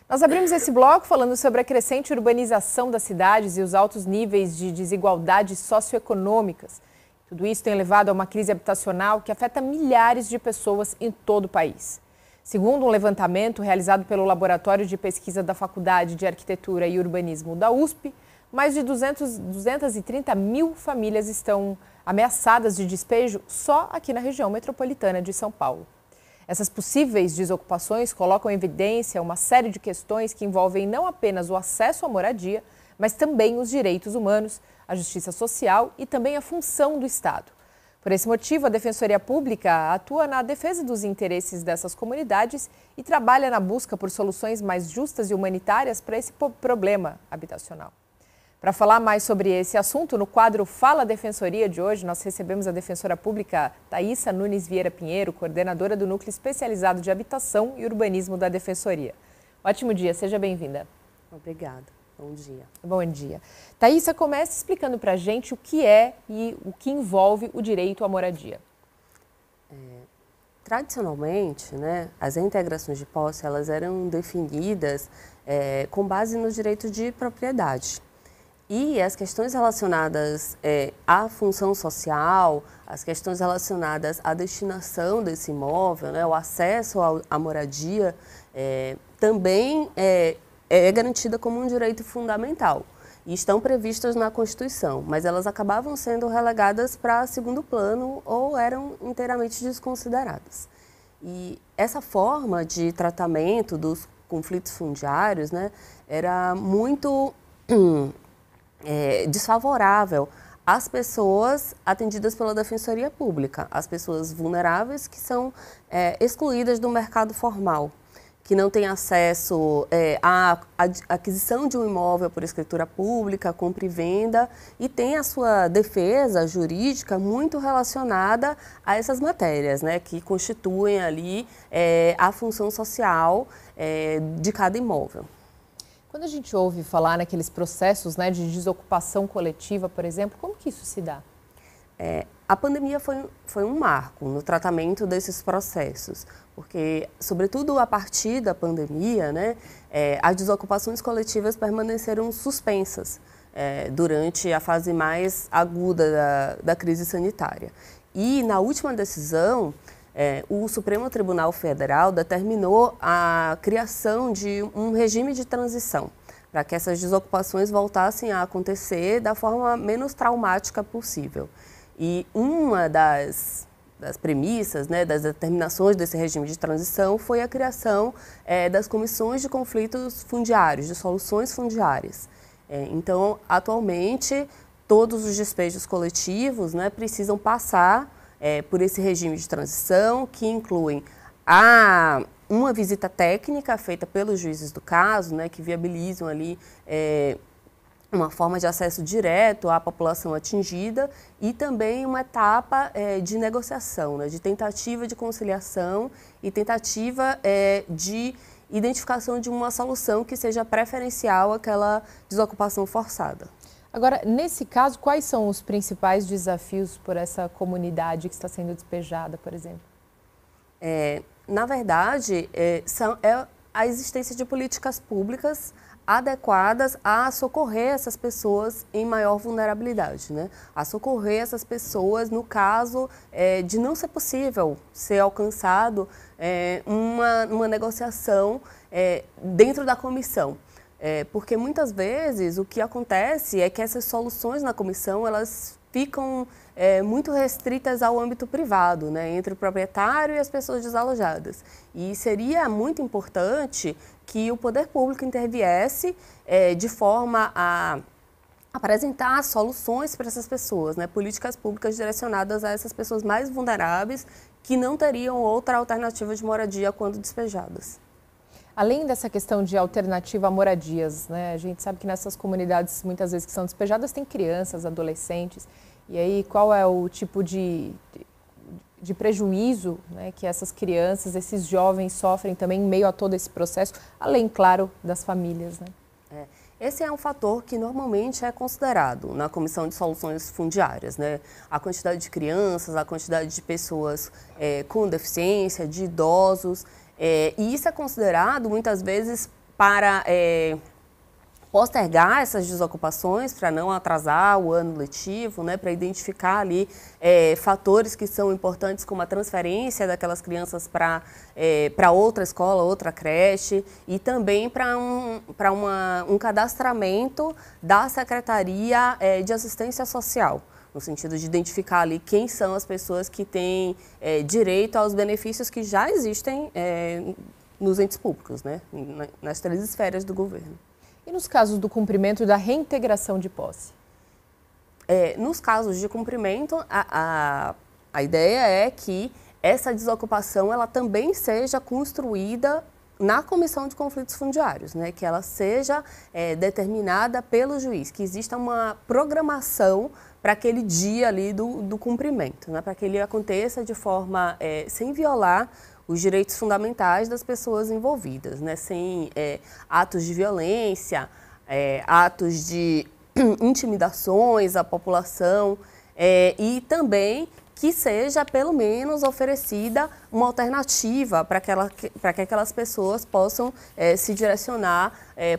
Nós abrimos esse bloco falando sobre a crescente urbanização das cidades e os altos níveis de desigualdades socioeconômicas. Tudo isso tem levado a uma crise habitacional que afeta milhares de pessoas em todo o país. Segundo um levantamento realizado pelo Laboratório de Pesquisa da Faculdade de Arquitetura e Urbanismo da USP, mais de 230 mil famílias estão ameaçadas de despejo só aqui na região metropolitana de São Paulo. Essas possíveis desocupações colocam em evidência uma série de questões que envolvem não apenas o acesso à moradia, mas também os direitos humanos, a justiça social e também a função do Estado. Por esse motivo, a Defensoria Pública atua na defesa dos interesses dessas comunidades e trabalha na busca por soluções mais justas e humanitárias para esse problema habitacional. Para falar mais sobre esse assunto, no quadro Fala Defensoria de hoje, nós recebemos a defensora pública Thaísa Nunes Vieira Pinheiro, coordenadora do Núcleo Especializado de Habitação e Urbanismo da Defensoria. Ótimo dia, seja bem-vinda. Obrigada, bom dia. Bom dia. Thaísa, comece explicando para a gente o que é e o que envolve o direito à moradia. Tradicionalmente, as reintegrações de posse elas eram definidas com base no direito de propriedade. E as questões relacionadas à função social, as questões relacionadas à destinação desse imóvel, o acesso à moradia, também é garantida como um direito fundamental. E estão previstas na Constituição, mas elas acabavam sendo relegadas para segundo plano ou eram inteiramente desconsideradas. E essa forma de tratamento dos conflitos fundiários era muito desfavorável às pessoas atendidas pela Defensoria Pública, às pessoas vulneráveis que são excluídas do mercado formal, que não têm acesso à aquisição de um imóvel por escritura pública, compra e venda, e tem a sua defesa jurídica muito relacionada a essas matérias, que constituem ali a função social de cada imóvel. Quando a gente ouve falar naqueles processos de desocupação coletiva, por exemplo, como que isso se dá? A pandemia foi um marco no tratamento desses processos, porque, sobretudo a partir da pandemia, as desocupações coletivas permaneceram suspensas durante a fase mais aguda da crise sanitária. E, na última decisão, o Supremo Tribunal Federal determinou a criação de um regime de transição para que essas desocupações voltassem a acontecer da forma menos traumática possível. E uma das premissas, das determinações desse regime de transição foi a criação das comissões de conflitos fundiários, de soluções fundiárias. Então, atualmente, todos os despejos coletivos precisam passar por esse regime de transição, que incluem uma visita técnica feita pelos juízes do caso, que viabilizam ali uma forma de acesso direto à população atingida e também uma etapa de negociação, de tentativa de conciliação e tentativa de identificação de uma solução que seja preferencial àquela desocupação forçada. Agora, nesse caso, quais são os principais desafios por essa comunidade que está sendo despejada, por exemplo? Na verdade, a existência de políticas públicas adequadas a socorrer essas pessoas em maior vulnerabilidade, a socorrer essas pessoas no caso de não ser possível ser alcançado uma negociação dentro da comissão. Porque muitas vezes o que acontece é que essas soluções na comissão elas ficam muito restritas ao âmbito privado, entre o proprietário e as pessoas desalojadas. E seria muito importante que o poder público interviesse de forma a apresentar soluções para essas pessoas, políticas públicas direcionadas a essas pessoas mais vulneráveis que não teriam outra alternativa de moradia quando despejadas. Além dessa questão de alternativa a moradias, a gente sabe que nessas comunidades, muitas vezes que são despejadas, tem crianças, adolescentes. E aí, qual é o tipo de prejuízo que essas crianças, esses jovens sofrem também em meio a todo esse processo, além, claro, das famílias, Esse é um fator que normalmente é considerado na Comissão de Soluções Fundiárias, A quantidade de crianças, a quantidade de pessoas com deficiência, de idosos. E isso é considerado, muitas vezes, para postergar essas desocupações, para não atrasar o ano letivo, né, para identificar ali fatores que são importantes, como a transferência daquelas crianças para outra escola, outra creche, e também para um cadastramento da Secretaria de Assistência Social, no sentido de identificar ali quem são as pessoas que têm direito aos benefícios que já existem nos entes públicos, né, nas 3 esferas do governo. E nos casos do cumprimento da reintegração de posse? Nos casos de cumprimento, a ideia é que essa desocupação ela também seja construída na Comissão de Conflitos Fundiários, né? Que ela seja determinada pelo juiz, que exista uma programação para aquele dia ali do cumprimento, né? Para que ele aconteça de forma sem violar os direitos fundamentais das pessoas envolvidas, né? Sem atos de violência, atos de intimidações à população e também que seja, pelo menos, oferecida uma alternativa para que aquelas pessoas possam se direcionar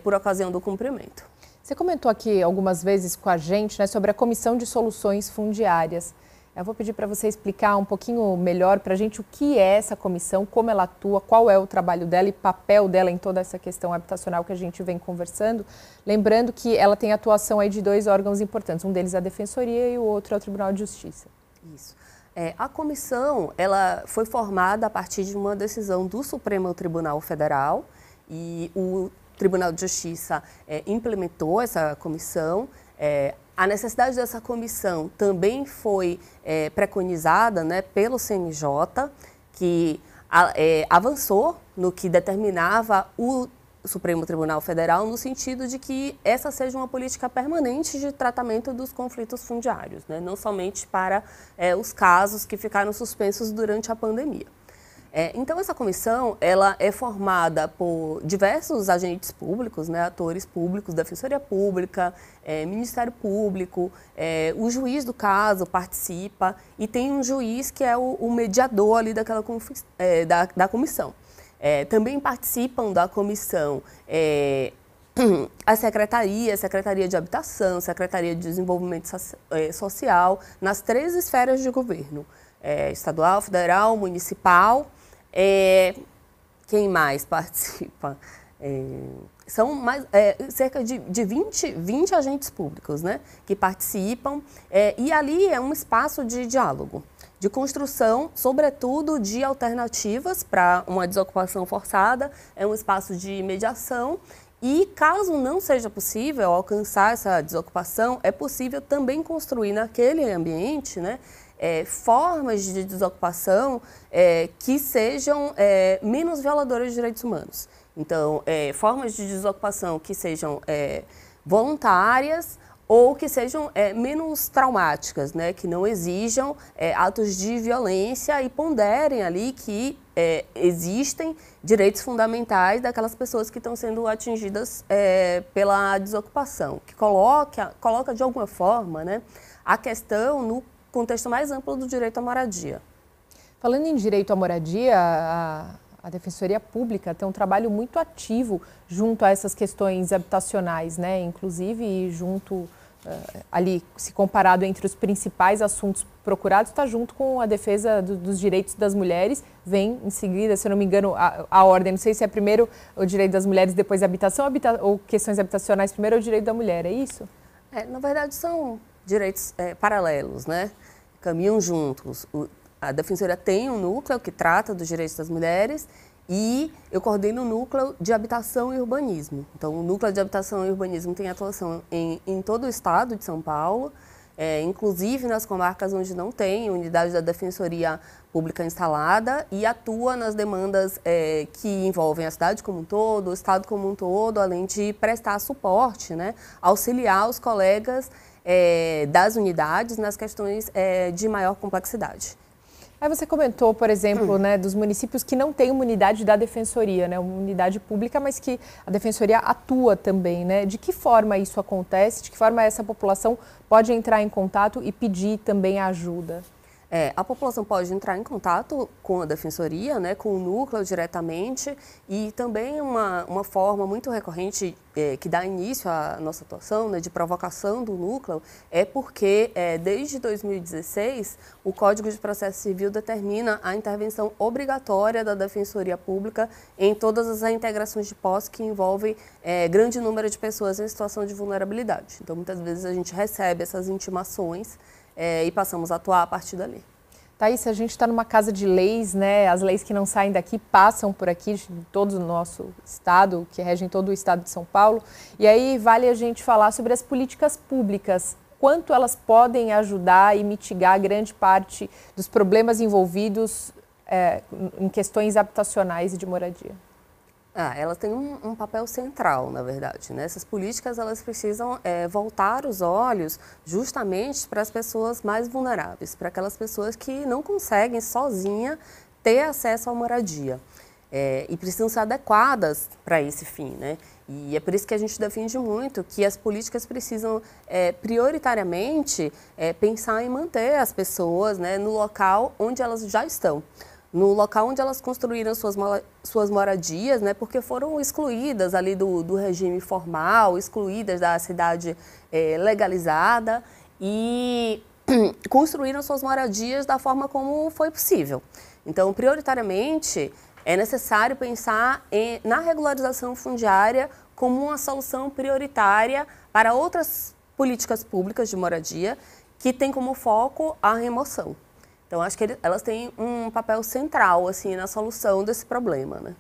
por ocasião do cumprimento. Você comentou aqui algumas vezes com a gente, né, sobre a Comissão de Soluções Fundiárias. Eu vou pedir para você explicar um pouquinho melhor para a gente o que é essa comissão, como ela atua, qual é o trabalho dela e papel dela em toda essa questão habitacional que a gente vem conversando. Lembrando que ela tem atuação aí de 2 órgãos importantes, um deles é a Defensoria e o outro é o Tribunal de Justiça. Isso. A comissão ela foi formada a partir de uma decisão do Supremo Tribunal Federal e o Tribunal de Justiça implementou essa comissão. A necessidade dessa comissão também foi preconizada, né, pelo CNJ, que avançou no que determinava o Supremo Tribunal Federal, no sentido de que essa seja uma política permanente de tratamento dos conflitos fundiários, né, não somente para os casos que ficaram suspensos durante a pandemia. Então, essa comissão ela é formada por diversos agentes públicos, né, atores públicos, Defensoria Pública, Ministério Público, o juiz do caso participa e tem um juiz que é o mediador ali da comissão. Também participam da comissão a Secretaria de Habitação, Secretaria de Desenvolvimento Social, nas 3 esferas de governo, estadual, federal, municipal. Quem mais participa? São cerca de 20 agentes públicos, né, que participam, e ali é um espaço de diálogo, de construção, sobretudo de alternativas para uma desocupação forçada, é um espaço de mediação e, caso não seja possível alcançar essa desocupação, é possível também construir naquele ambiente, né, formas de desocupação que sejam menos violadoras de direitos humanos. Então, formas de desocupação que sejam voluntárias ou que sejam menos traumáticas, né, que não exijam atos de violência e ponderem ali que existem direitos fundamentais daquelas pessoas que estão sendo atingidas pela desocupação, que coloca de alguma forma, né, a questão no contexto mais amplo do direito à moradia. Falando em direito à moradia, a Defensoria Pública tem um trabalho muito ativo junto a essas questões habitacionais, né? Inclusive junto ali, se comparado entre os principais assuntos procurados, está junto com a defesa dos direitos das mulheres. Vem em seguida, se eu não me engano, a ordem, não sei se é primeiro o direito das mulheres, depois a habitação, ou questões habitacionais, primeiro é o direito da mulher, é isso? Na verdade, são direitos paralelos, né? Caminham juntos. A Defensoria tem um núcleo que trata dos direitos das mulheres e eu coordeno o núcleo de habitação e urbanismo. Então, o núcleo de habitação e urbanismo tem atuação em todo o estado de São Paulo, inclusive nas comarcas onde não tem unidade da Defensoria Pública instalada, e atua nas demandas que envolvem a cidade como um todo, o estado como um todo, além de prestar suporte, né, auxiliar os colegas das unidades nas questões de maior complexidade. Aí você comentou, por exemplo, né, dos municípios que não têm uma unidade da Defensoria, né, uma unidade pública, mas que a Defensoria atua também, né? De que forma isso acontece? De que forma essa população pode entrar em contato e pedir também ajuda? A população pode entrar em contato com a Defensoria, né, com o núcleo diretamente, e também uma forma muito recorrente que dá início à nossa atuação, né, de provocação do núcleo, é porque desde 2016 o Código de Processo Civil determina a intervenção obrigatória da Defensoria Pública em todas as reintegrações de posse que envolvem grande número de pessoas em situação de vulnerabilidade. Então, muitas vezes a gente recebe essas intimações e passamos a atuar a partir dali. Thaís, a gente está numa casa de leis, né? As leis que não saem daqui passam por aqui, de todo o nosso estado, que regem todo o estado de São Paulo. E aí vale a gente falar sobre as políticas públicas, quanto elas podem ajudar e mitigar grande parte dos problemas envolvidos em questões habitacionais e de moradia. Elas têm um papel central, na verdade, né? Essas políticas elas precisam voltar os olhos justamente para as pessoas mais vulneráveis, para aquelas pessoas que não conseguem sozinha ter acesso à moradia. E precisam ser adequadas para esse fim, né? E é por isso que a gente defende muito que as políticas precisam, prioritariamente, pensar em manter as pessoas, né, no local onde elas já estão. No local onde elas construíram suas moradias, né, porque foram excluídas ali do regime formal, excluídas da cidade legalizada e construíram suas moradias da forma como foi possível. Então, prioritariamente, é necessário pensar na regularização fundiária como uma solução prioritária para outras políticas públicas de moradia que têm como foco a remoção. Então, acho que elas têm um papel central assim, na solução desse problema, né?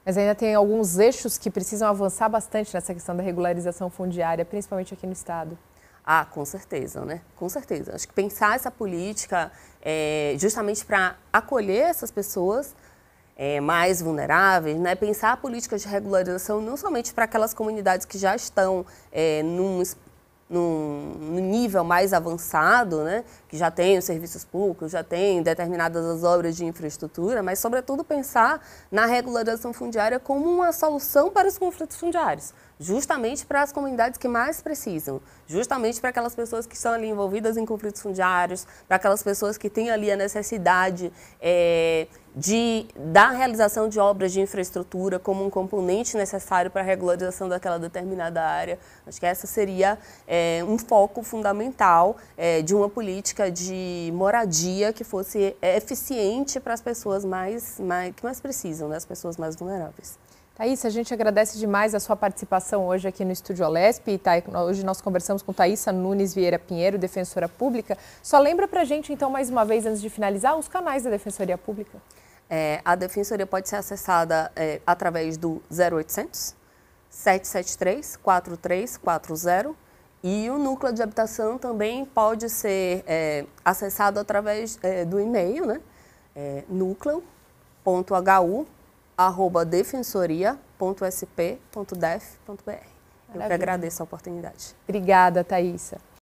Mas ainda tem alguns eixos que precisam avançar bastante nessa questão da regularização fundiária, principalmente aqui no estado. Com certeza, né? Com certeza. Acho que pensar essa política justamente para acolher essas pessoas mais vulneráveis, né? Pensar políticas de regularização não somente para aquelas comunidades que já estão num nível mais avançado, né, que já tem os serviços públicos, já tem determinadas as obras de infraestrutura, mas, sobretudo, pensar na regularização fundiária como uma solução para os conflitos fundiários, justamente para as comunidades que mais precisam, justamente para aquelas pessoas que estão ali envolvidas em conflitos fundiários, para aquelas pessoas que têm ali a necessidade da realização de obras de infraestrutura como um componente necessário para a regularização daquela determinada área. Acho que essa seria um foco fundamental de uma política de moradia que fosse eficiente para as pessoas que mais precisam, né? As pessoas mais vulneráveis. Thaís, a gente agradece demais a sua participação hoje aqui no Estúdio Olesp. Hoje nós conversamos com Thaísa Nunes Vieira Pinheiro, defensora pública. Só lembra pra gente, então, mais uma vez, antes de finalizar, os canais da Defensoria Pública. A Defensoria pode ser acessada através do 0800 773 4340 e o Núcleo de Habitação também pode ser acessado através do e-mail, né? nucleo.hu@defensoria.sp.def.br. Eu que agradeço a oportunidade. Obrigada, Thaísa.